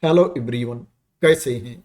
Hello everyone, कैसे हैं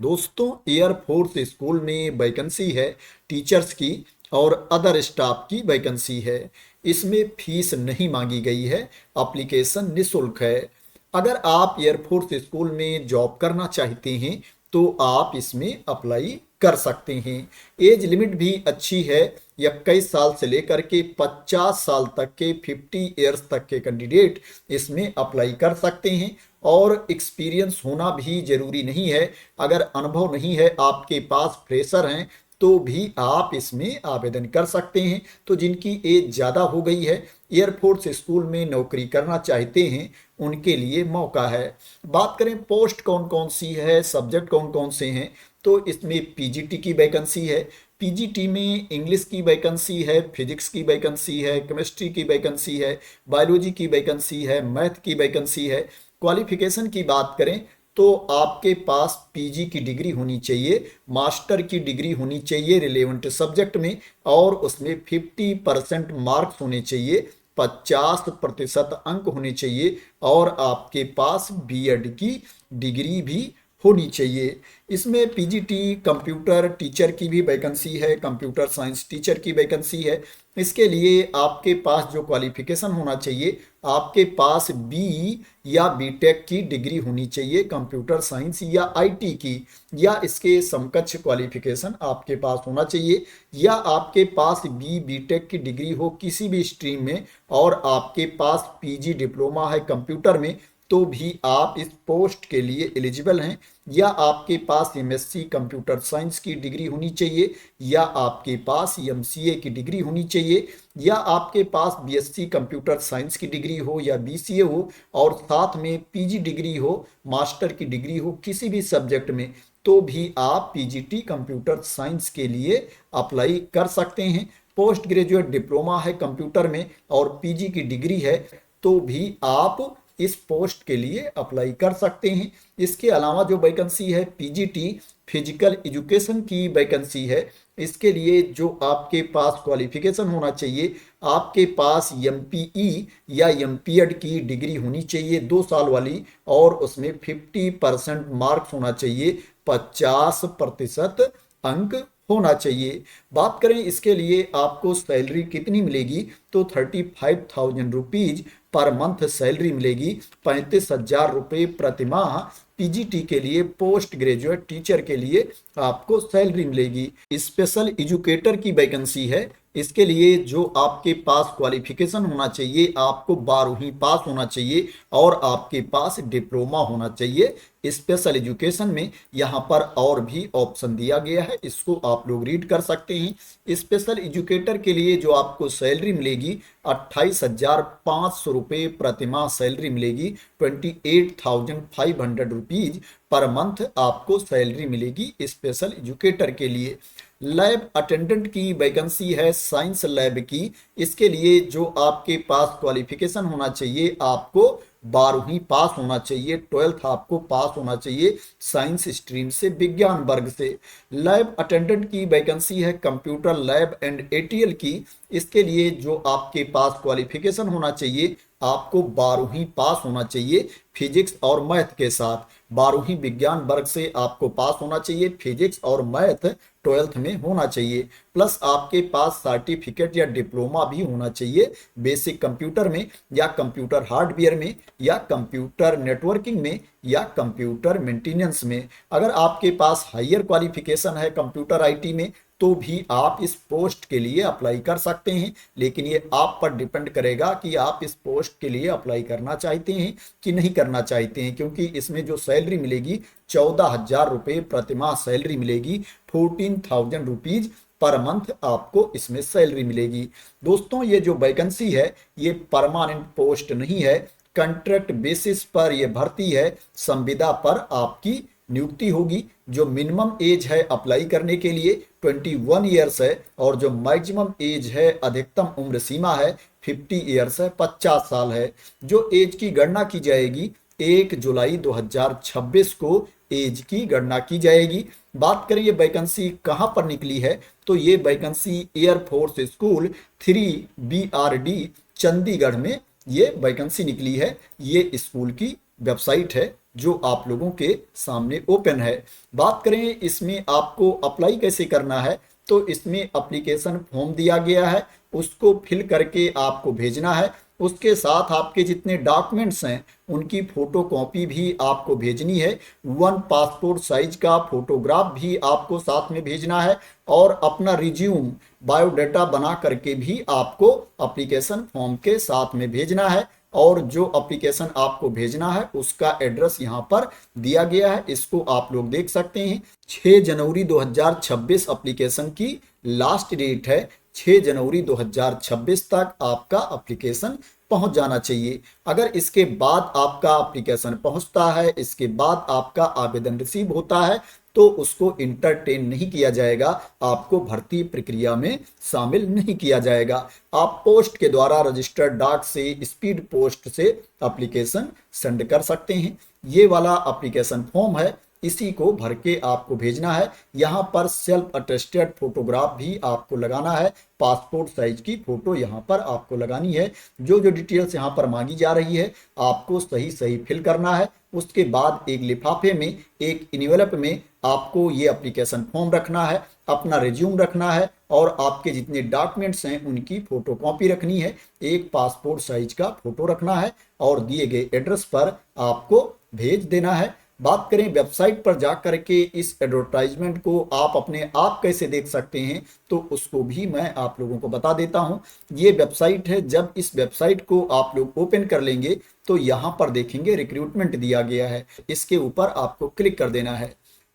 दोस्तों। एयरफोर्स स्कूल में वैकेंसी है टीचर्स की और अदर स्टाफ की वैकेंसी है। इसमें फीस नहीं मांगी गई है, एप्लीकेशन निःशुल्क है। अगर आप एयरफोर्स स्कूल में जॉब करना चाहते हैं तो आप इसमें अप्लाई कर सकते हैं। एज लिमिट भी अच्छी है। 21 साल से लेकर के 50 साल तक के 50 ईयर्स तक के कैंडिडेट इसमें अप्लाई कर सकते हैं। और एक्सपीरियंस होना भी जरूरी नहीं है। अगर अनुभव नहीं है, आपके पास फ्रेशर हैं, तो भी आप इसमें आवेदन कर सकते हैं। तो जिनकी एज ज़्यादा हो गई है, एयरफोर्स स्कूल में नौकरी करना चाहते हैं, उनके लिए मौका है। बात करें पोस्ट कौन कौन सी है, सब्जेक्ट कौन कौन से हैं, तो इसमें पीजीटी की वैकेंसी है। पीजीटी में इंग्लिश की वैकेंसी है, फिजिक्स की वैकेंसी है, केमिस्ट्री की वैकेंसी है, बायोलॉजी की वैकेंसी है, मैथ की वैकेंसी है। क्वालिफिकेशन की बात करें तो आपके पास पीजी की डिग्री होनी चाहिए, मास्टर की डिग्री होनी चाहिए रिलेवेंट सब्जेक्ट में, और उसमें 50% मार्क्स होने चाहिए, 50% अंक होने चाहिए, और आपके पास बीएड की डिग्री भी होनी चाहिए। इसमें पीजीटी कंप्यूटर टीचर की भी वैकेंसी है, कंप्यूटर साइंस टीचर की वैकेंसी है। इसके लिए आपके पास जो क्वालिफिकेशन होना चाहिए, आपके पास बी या बीटेक की डिग्री होनी चाहिए, कंप्यूटर साइंस या आईटी की, या इसके समकक्ष क्वालिफिकेशन आपके पास होना चाहिए। या आपके पास बी बीटेक की डिग्री हो किसी भी स्ट्रीम में, और आपके पास पीजी डिप्लोमा है कंप्यूटर में, तो भी आप इस पोस्ट के लिए एलिजिबल हैं। या आपके पास एमएससी कंप्यूटर साइंस की डिग्री होनी चाहिए, या आपके पास एमसीए की डिग्री होनी चाहिए, या आपके पास बीएससी कंप्यूटर साइंस की डिग्री हो या बीसीए हो, और साथ में पीजी डिग्री हो, मास्टर की डिग्री हो किसी भी सब्जेक्ट में, तो भी आप पीजीटी कंप्यूटर साइंस के लिए अप्लाई कर सकते हैं। पोस्ट ग्रेजुएट डिप्लोमा है कंप्यूटर में और पीजी की डिग्री है, तो भी आप इस पोस्ट के लिए अप्लाई कर सकते हैं। इसके अलावा जो वैकेंसी है पीजीटी फिजिकल एजुकेशन की वैकेंसी है। इसके लिए जो आपके पास क्वालिफिकेशन होना चाहिए, आपके पास एमपीई या एमपीएड की डिग्री होनी चाहिए 2 साल वाली, और उसमें 50% मार्क्स होना चाहिए, 50% अंक होना चाहिए। बात करें इसके लिए आपको सैलरी कितनी मिलेगी, तो 35,000 रुपीज पर मंथ सैलरी मिलेगी, 35,000 रुपये प्रतिमाह पीजीटी के लिए, पोस्ट ग्रेजुएट टीचर के लिए आपको सैलरी मिलेगी। स्पेशल एजुकेटर की वैकेंसी है। इसके लिए जो आपके पास क्वालिफिकेशन होना चाहिए, आपको 12वीं पास होना चाहिए और आपके पास डिप्लोमा होना चाहिए स्पेशल एजुकेशन में। यहाँ पर और भी ऑप्शन दिया गया है, इसको आप लोग रीड कर सकते हैं। स्पेशल एजुकेटर के लिए जो आपको सैलरी मिलेगी 28,500 रुपये प्रतिमाह सैलरी मिलेगी, 28,500 रुपीज पर मंथ आपको सैलरी मिलेगी स्पेशल एजुकेटर के लिए। लैब अटेंडेंट की वैकेंसी है साइंस लैब की। इसके लिए जो आपके पास क्वालिफिकेशन होना चाहिए, आपको 12वीं पास होना चाहिए, 12th आपको पास होना चाहिए साइंस स्ट्रीम से, विज्ञान वर्ग से। लैब अटेंडेंट की वैकेंसी है कंप्यूटर लैब एंड एटीएल की। इसके लिए जो आपके पास क्वालिफिकेशन होना चाहिए, आपको 12वीं पास होना चाहिए फिजिक्स और मैथ के साथ। 12वीं विज्ञान वर्ग से आपको पास होना चाहिए, फिजिक्स और मैथ 12th में होना चाहिए, प्लस आपके पास सर्टिफिकेट या डिप्लोमा भी होना चाहिए बेसिक कंप्यूटर में, या कंप्यूटर हार्डवेयर में, या कंप्यूटर नेटवर्किंग में, या कंप्यूटर मेंटेनेंस में। अगर आपके पास हायर क्वालिफिकेशन है कंप्यूटर आईटी में, तो भी आप इस पोस्ट के लिए अप्लाई कर सकते हैं। लेकिन ये आप पर डिपेंड करेगा कि आप इस पोस्ट के लिए अप्लाई करना चाहते हैं कि नहीं करना चाहते हैं, क्योंकि इसमें जो सैलरी मिलेगी 14,000 रुपये प्रतिमाह सैलरी मिलेगी, 14,000 रुपीज पर मंथ आपको इसमें सैलरी मिलेगी। दोस्तों, ये जो वैकेंसी है ये परमानेंट पोस्ट नहीं है, कॉन्ट्रैक्ट बेसिस पर यह भर्ती है, संविदा पर आपकी नियुक्ति होगी। जो मिनिमम एज है अप्लाई करने के लिए 21 ईयर्स है, और जो मैक्सिमम एज है, अधिकतम उम्र सीमा है 50 ईयर्स है, 50 साल है। जो एज की गणना की जाएगी 1 जुलाई 2026 को एज की गणना की जाएगी। बात करें ये वैकेंसी कहाँ पर निकली है, तो ये vacancy air force school 3BRD Chandigarh में ये वैकेंसी निकली है। ये स्कूल की वेबसाइट है, जो आप लोगों के सामने ओपन है। बात करें इसमें आपको अप्लाई कैसे करना है, तो इसमें एप्लीकेशन फॉर्म दिया गया है, उसको फिल करके आपको भेजना है। उसके साथ आपके जितने डॉक्यूमेंट्स हैं उनकी फोटो कॉपी भी आपको भेजनी है। 1 पासपोर्ट साइज का फोटोग्राफ भी आपको साथ में भेजना है और अपना रिज्यूम बायोडाटा बना करके भी आपको एप्लीकेशन फॉर्म के साथ में भेजना है। और जो एप्लीकेशन आपको भेजना है उसका एड्रेस यहाँ पर दिया गया है, इसको आप लोग देख सकते हैं। 6 जनवरी 2026 एप्लीकेशन की लास्ट डेट है। 6 जनवरी 2026 तक आपका एप्लीकेशन पहुंच जाना चाहिए। अगर इसके बाद आपका एप्लीकेशन पहुंचता है, इसके बाद आपका आवेदन रिसीव होता है, तो उसको इंटरटेन नहीं किया जाएगा, आपको भर्ती प्रक्रिया में शामिल नहीं किया जाएगा। आप पोस्ट के द्वारा रजिस्टर्ड डाक से, स्पीड पोस्ट से एप्लीकेशन सेंड कर सकते हैं। ये वाला एप्लीकेशन फॉर्म है, इसी को भर के आपको भेजना है। यहाँ पर सेल्फ अटेस्टेड फोटोग्राफ भी आपको लगाना है, पासपोर्ट साइज की फोटो यहाँ पर आपको लगानी है। जो जो डिटेल्स यहाँ पर मांगी जा रही है आपको सही सही फिल करना है। उसके बाद एक लिफाफे में, एक इन्वेलप में आपको ये एप्लीकेशन फॉर्म रखना है, अपना रिज्यूम रखना है और आपके जितने डॉक्यूमेंट्स हैं उनकी फोटो कॉपी रखनी है। एक पासपोर्ट साइज का फोटो रखना है और दिए गए एड्रेस पर आपको भेज देना है। बात करें वेबसाइट पर जा करके इस एडवर्टाइजमेंट को आप अपने आप कैसे देख सकते हैं, तो उसको भी मैं आप लोगों को बता देता हूं। ये वेबसाइट है, जब इस वेबसाइट को आप लोग ओपन कर लेंगे तो यहां पर देखेंगे रिक्रूटमेंट दिया गया है, इसके ऊपर आपको क्लिक कर देना है।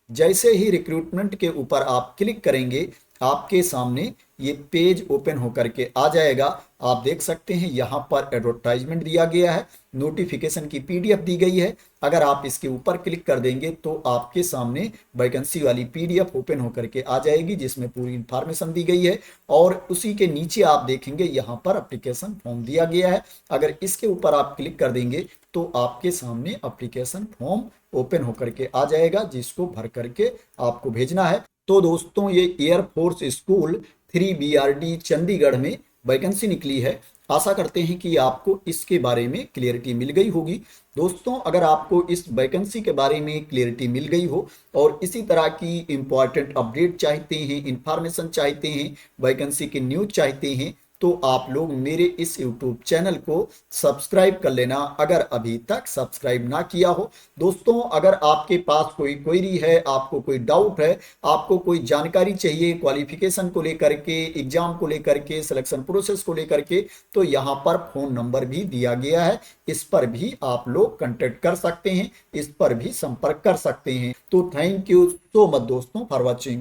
जैसे ही रिक्रूटमेंट के ऊपर आप क्लिक करेंगे आपके सामने ये पेज ओपन होकर के आ जाएगा। आप देख सकते हैं यहाँ पर एडवर्टाइजमेंट दिया गया है, नोटिफिकेशन की पीडीएफ दी गई है। अगर आप इसके ऊपर क्लिक कर देंगे तो आपके सामने वैकेंसी वाली पीडीएफ ओपन होकर के आ जाएगी, जिसमें पूरी इंफॉर्मेशन दी गई है। और उसी के नीचे आप देखेंगे यहाँ पर एप्लीकेशन फॉर्म दिया गया है। अगर इसके ऊपर आप क्लिक कर देंगे तो आपके सामने एप्लीकेशन फॉर्म ओपन होकर के आ जाएगा, जिसको भर करके आपको भेजना है। तो दोस्तों ये एयरफोर्स स्कूल 3BRD चंडीगढ़ में वैकेंसी निकली है। आशा करते हैं कि आपको इसके बारे में क्लियरिटी मिल गई होगी। दोस्तों अगर आपको इस वैकेंसी के बारे में क्लियरिटी मिल गई हो और इसी तरह की इंपॉर्टेंट अपडेट चाहते हैं, इंफॉर्मेशन चाहते हैं, वैकेंसी की न्यूज चाहते हैं, तो आप लोग मेरे इस YouTube चैनल को सब्सक्राइब कर लेना, अगर अभी तक सब्सक्राइब ना किया हो। दोस्तों अगर आपके पास कोई क्वेरी है, आपको कोई डाउट है, आपको कोई जानकारी चाहिए क्वालिफिकेशन को लेकर के, एग्जाम को लेकर के, सिलेक्शन प्रोसेस को लेकर के, तो यहाँ पर फोन नंबर भी दिया गया है, इस पर भी आप लोग कांटेक्ट कर सकते हैं, इस पर भी संपर्क कर सकते हैं। तो थैंक यू सो मच दोस्तों फॉर वॉचिंग।